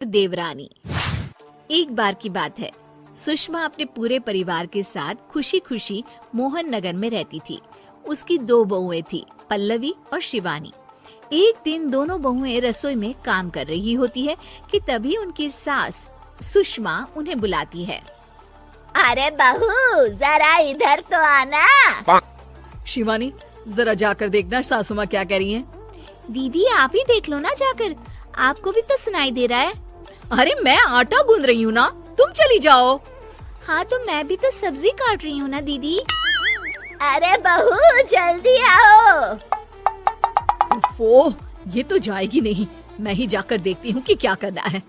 देवरानी। एक बार की बात है, सुषमा अपने पूरे परिवार के साथ खुशी खुशी मोहन नगर में रहती थी। उसकी दो बहुएं थी, पल्लवी और शिवानी। एक दिन दोनों बहुएं रसोई में काम कर रही होती है कि तभी उनकी सास सुषमा उन्हें बुलाती है। अरे बहू, जरा इधर तो आना। शिवानी, जरा जाकर देखना सासू माँ क्या कह रही हैं। दीदी आप ही देख लो ना जाकर, आपको भी तो सुनाई दे रहा है। अरे मैं आटा गूंद रही हूँ ना, तुम चली जाओ। हाँ तो मैं भी तो सब्जी काट रही हूँ ना दीदी। अरे बहू जल्दी आओ। ओह, ये तो जाएगी नहीं। मैं ही जाकर देखती हूँ कि क्या करना है।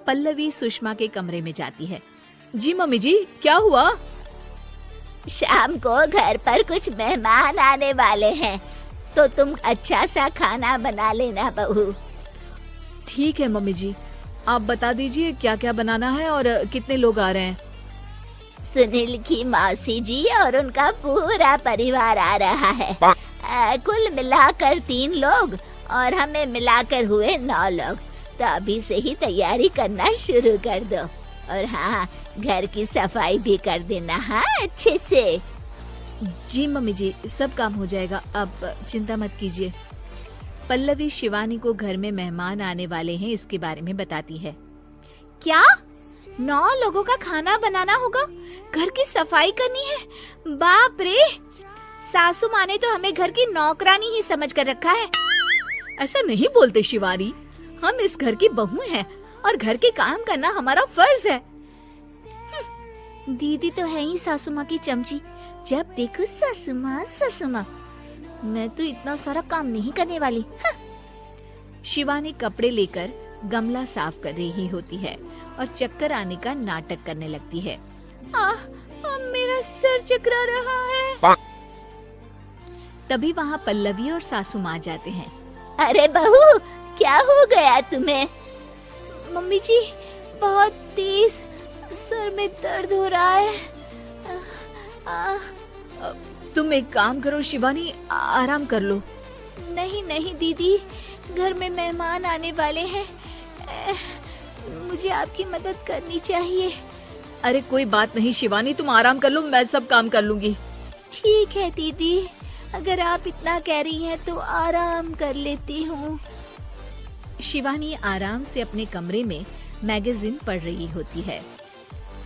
पल्लवी सुषमा के कमरे में जाती है। जी मम्मी जी, क्या हुआ? शाम को घर पर कुछ मेहमान आने वाले हैं, तो तुम अच्छा सा खाना बना लेना बहू। ठीक है मम्मी जी, आप बता दीजिए क्या क्या बनाना है और कितने लोग आ रहे हैं। सुनील की मौसी जी और उनका पूरा परिवार आ रहा है। कुल मिलाकर 3 लोग और हमें मिलाकर हुए 9 लोग। तो अभी से ही तैयारी करना शुरू कर दो। और हाँ, घर की सफाई भी कर देना, हाँ अच्छे से। जी मम्मी जी, सब काम हो जाएगा, आप चिंता मत कीजिए। पल्लवी शिवानी को घर में मेहमान आने वाले हैं इसके बारे में बताती है। क्या 9 लोगों का खाना बनाना होगा, घर की सफाई करनी है? बाप रे, सासू माँ ने तो हमें घर की नौकरानी ही समझ कर रखा है। ऐसा नहीं बोलते शिवानी, हम इस घर की बहू हैं और घर के काम करना हमारा फर्ज है। दीदी तो है ही सासू माँ की चमची, जब देखो सासू माँ सासू माँ। मैं तो इतना सारा काम नहीं करने वाली। शिवानी कपड़े लेकर गमला साफ कर रही होती है और चक्कर आने का नाटक करने लगती है। मेरा सर चकरा रहा है। तभी वहाँ पल्लवी और सासू माँ जाते हैं। अरे बहू, क्या हो गया तुम्हें? मम्मी जी, बहुत तेज सर में दर्द हो रहा है। तुम एक काम करो शिवानी, आराम कर लो। नहीं नहीं दीदी, घर में मेहमान आने वाले हैं, मुझे आपकी मदद करनी चाहिए। अरे कोई बात नहीं शिवानी, तुम आराम कर लो, मैं सब काम कर लूंगी। ठीक है दीदी, अगर आप इतना कह रही हैं तो आराम कर लेती हूँ। शिवानी आराम से अपने कमरे में मैगजीन पढ़ रही होती है।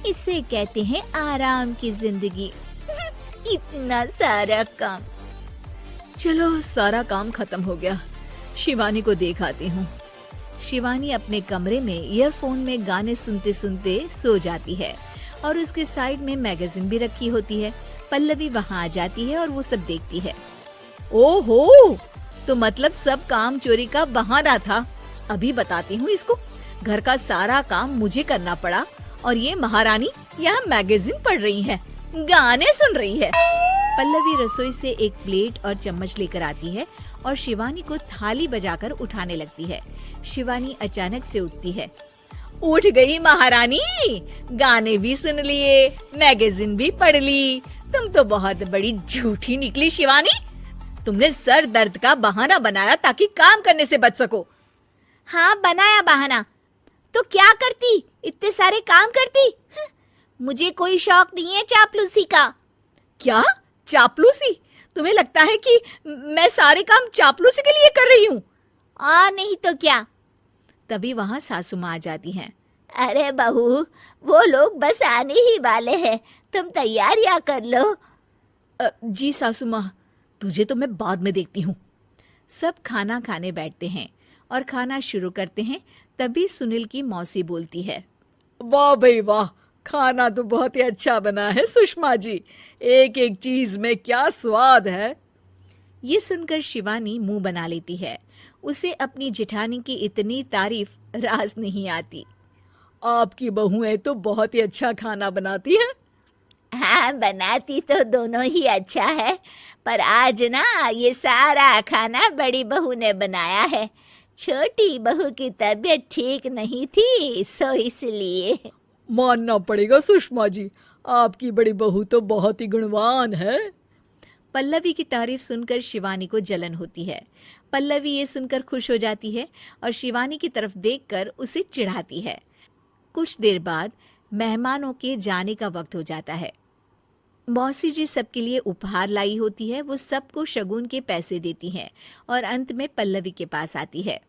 इसे कहते हैं आराम की जिंदगी। इतना सारा काम। चलो सारा काम खत्म हो गया, शिवानी को देख आती हूँ। शिवानी अपने कमरे में ईयरफोन में गाने सुनते सुनते सो जाती है और उसके साइड में मैगजीन भी रखी होती है। पल्लवी वहाँ आ जाती है और वो सब देखती है। ओहो, तो मतलब सब काम चोरी का बहाना था। अभी बताती हूँ इसको। घर का सारा काम मुझे करना पड़ा और ये महारानी यहाँ मैगजीन पढ़ रही है, गाने सुन रही है। पल्लवी रसोई से एक प्लेट और चम्मच लेकर आती है और शिवानी को थाली बजाकर उठाने लगती है। शिवानी अचानक से उठती है। उठ गई महारानी, गाने भी सुन लिए, मैगजीन भी पढ़ ली। तुम तो बहुत बड़ी झूठी निकली शिवानी। तुमने सर दर्द का बहाना बनाया ताकि काम करने से बच सको। हाँ बनाया बहाना, तो क्या करती, इतने सारे काम करती। मुझे कोई शौक नहीं है चापलूसी का। क्या चापलूसी? तुम्हें लगता है कि मैं सारे काम चापलूसी के लिए कर रही हूँ? और नहीं तो क्या। तभी वहाँ सासू माँ आ जाती हैं। अरे बहू, वो लोग बस आने ही वाले हैं, तुम तैयारियां कर लो। जी सासू माँ, तुझे तो मैं बाद में देखती हूँ। सब खाना खाने बैठते हैं और खाना शुरू करते हैं। तभी सुनील की मौसी बोलती है। वाह भाई वाह, खाना तो बहुत ही अच्छा बना है सुषमा जी। एक एक चीज में क्या स्वाद है। ये सुनकर शिवानी मुंह बना लेती है। उसे अपनी जेठानी की इतनी तारीफ रास नहीं आती। आपकी बहुएं तो बहुत ही अच्छा खाना बनाती हैं। हाँ, बनाती तो दोनों ही अच्छा है, पर आज ना ये सारा खाना बड़ी बहू ने बनाया है। छोटी बहू की तबीयत ठीक नहीं थी, सो इसलिए। मानना पड़ेगा सुषमा जी, आपकी बड़ी बहू तो बहुत ही गुणवान है। पल्लवी की तारीफ सुनकर शिवानी को जलन होती है। पल्लवी ये सुनकर खुश हो जाती है और शिवानी की तरफ देखकर उसे चिढ़ाती है। कुछ देर बाद मेहमानों के जाने का वक्त हो जाता है। मौसी जी सबके लिए उपहार लाई होती है। वो सबको शगुन के पैसे देती हैं और अंत में पल्लवी के पास आती है।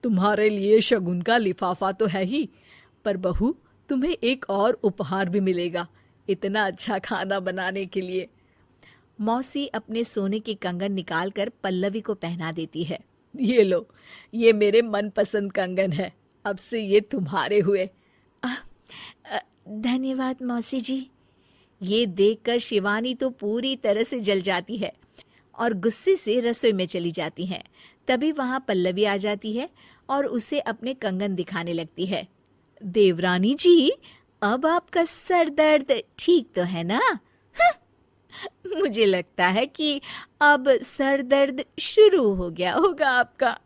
तुम्हारे लिए शगुन का लिफाफा तो है ही, पर बहू तुम्हें एक और उपहार भी मिलेगा इतना अच्छा खाना बनाने के लिए। मौसी अपने सोने के कंगन निकालकर पल्लवी को पहना देती है। ये लो, ये मेरे मनपसंद कंगन है, अब से ये तुम्हारे हुए। धन्यवाद मौसी जी। ये देखकर शिवानी तो पूरी तरह से जल जाती है और गुस्से से रसोई में चली जाती है। तभी वहां पल्लवी आ जाती है और उसे अपने कंगन दिखाने लगती है। देवरानी जी, अब आपका सर दर्द ठीक तो है ना? मुझे लगता है कि अब सर दर्द शुरू हो गया होगा आपका।